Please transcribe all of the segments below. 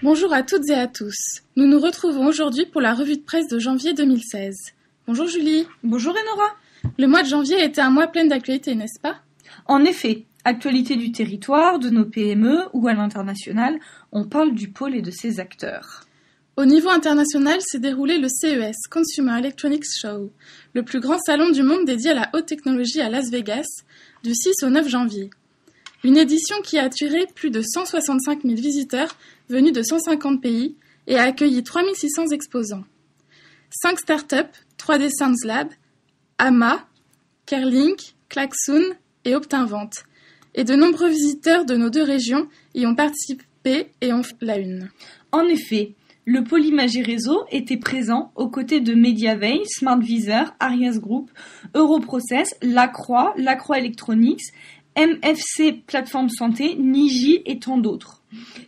Bonjour à toutes et à tous. Nous nous retrouvons aujourd'hui pour la revue de presse de janvier 2016. Bonjour Julie. Bonjour Enora. Le mois de janvier a été un mois plein d'actualités, n'est-ce pas ? En effet, actualité du territoire, de nos PME ou à l'international, on parle du pôle et de ses acteurs. Au niveau international s'est déroulé le CES, Consumer Electronics Show, le plus grand salon du monde dédié à la haute technologie à Las Vegas, du 6 au 9 janvier. Une édition qui a attiré plus de 165 000 visiteurs venus de 150 pays et a accueilli 3600 exposants. 5 startups, 3D Sounds Lab, AMA, Kerlink, Klaxoon et Optinvent. Et de nombreux visiteurs de nos deux régions y ont participé et ont fait la une. En effet, le pôle Image et Réseau était présent aux côtés de Mediaveil, SmartVisor, Arias Group, Europrocess, Lacroix Electronics, MFC Plateforme Santé, Niji et tant d'autres.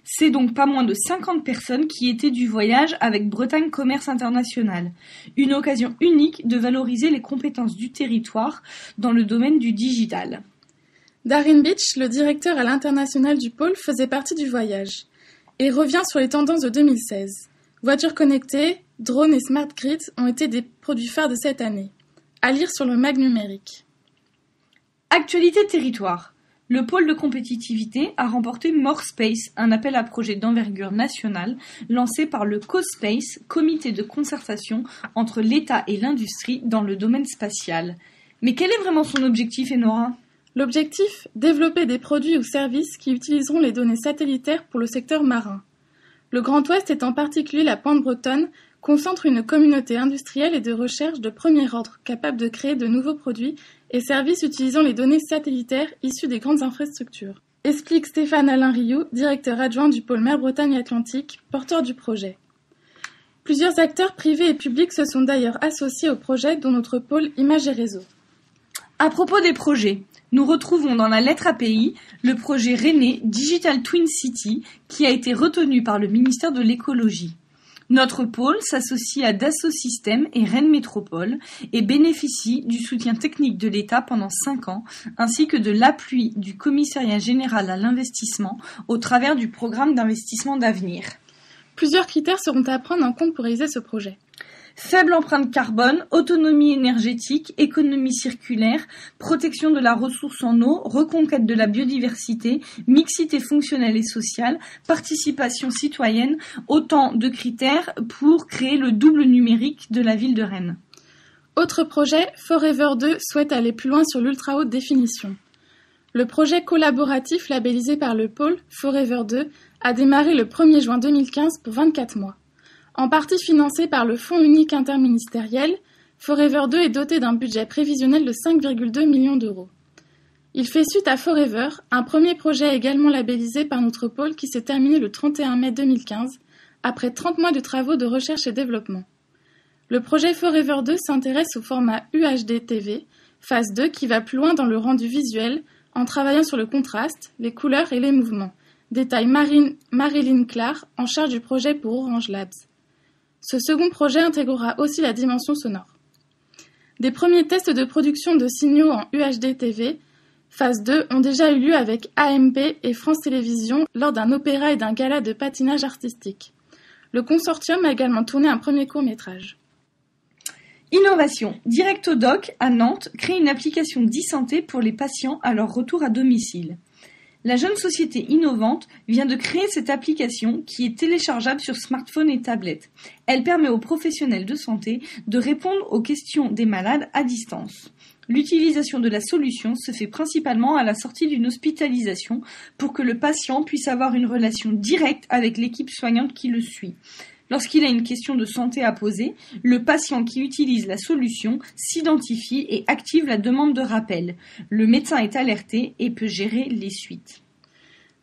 C'est donc pas moins de 50 personnes qui étaient du voyage avec Bretagne Commerce International. Une occasion unique de valoriser les compétences du territoire dans le domaine du digital. Darin Beach, le directeur à l'international du pôle, faisait partie du voyage et revient sur les tendances de 2016. Voitures connectées, drones et smart grids ont été des produits phares de cette année. À lire sur le mag numérique. Actualité territoire. Le pôle de compétitivité a remporté More Space, un appel à projet d'envergure nationale lancé par le CoSpace, comité de concertation entre l'État et l'industrie dans le domaine spatial. Mais quel est vraiment son objectif, Enora ? L'objectif, développer des produits ou services qui utiliseront les données satellitaires pour le secteur marin. Le Grand Ouest et en particulier la Pointe bretonne concentre une communauté industrielle et de recherche de premier ordre capable de créer de nouveaux produits et services utilisant les données satellitaires issues des grandes infrastructures. Explique Stéphane-Alain Rioux, directeur adjoint du pôle Mer Bretagne-Atlantique, porteur du projet. Plusieurs acteurs privés et publics se sont d'ailleurs associés au projet, dont notre pôle Image et Réseau. À propos des projets, nous retrouvons dans la lettre API le projet Rennais Digital Twin City qui a été retenu par le ministère de l'Écologie. Notre pôle s'associe à Dassault Systèmes et Rennes Métropole et bénéficie du soutien technique de l'État pendant 5 ans, ainsi que de l'appui du Commissariat général à l'investissement au travers du programme d'investissement d'avenir. Plusieurs critères seront à prendre en compte pour réaliser ce projet. Faible empreinte carbone, autonomie énergétique, économie circulaire, protection de la ressource en eau, reconquête de la biodiversité, mixité fonctionnelle et sociale, participation citoyenne, autant de critères pour créer le double numérique de la ville de Rennes. Autre projet, Forever 2 souhaite aller plus loin sur l'ultra haute définition. Le projet collaboratif labellisé par le pôle, Forever 2, a démarré le 1er juin 2015 pour 24 mois. En partie financé par le Fonds unique interministériel, Forever 2 est doté d'un budget prévisionnel de 5,2 millions d'euros. Il fait suite à Forever, un premier projet également labellisé par notre pôle qui s'est terminé le 31 mai 2015, après 30 mois de travaux de recherche et développement. Le projet Forever 2 s'intéresse au format UHD TV, phase 2 qui va plus loin dans le rendu visuel en travaillant sur le contraste, les couleurs et les mouvements, détaille Marilyn Clar, en charge du projet pour Orange Labs. Ce second projet intégrera aussi la dimension sonore. Des premiers tests de production de signaux en UHD TV, phase 2, ont déjà eu lieu avec AMP et France Télévisions lors d'un opéra et d'un gala de patinage artistique. Le consortium a également tourné un premier court-métrage. Innovation. Directodoc, à Nantes, crée une application d'e-santé pour les patients à leur retour à domicile. La jeune société innovante vient de créer cette application qui est téléchargeable sur smartphone et tablette. Elle permet aux professionnels de santé de répondre aux questions des malades à distance. L'utilisation de la solution se fait principalement à la sortie d'une hospitalisation pour que le patient puisse avoir une relation directe avec l'équipe soignante qui le suit. Lorsqu'il a une question de santé à poser, le patient qui utilise la solution s'identifie et active la demande de rappel. Le médecin est alerté et peut gérer les suites.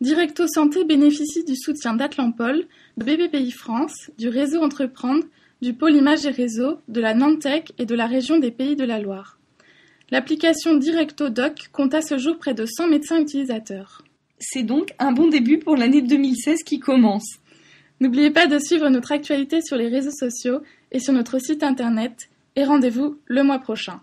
Directo Santé bénéficie du soutien d'Atlampol, de BPPI France, du réseau Entreprendre, du pôle Image et Réseau, de la Nantec et de la région des Pays de la Loire. L'application Directo Doc compte à ce jour près de 100 médecins utilisateurs. C'est donc un bon début pour l'année 2016 qui commence. N'oubliez pas de suivre notre actualité sur les réseaux sociaux et sur notre site internet et rendez-vous le mois prochain.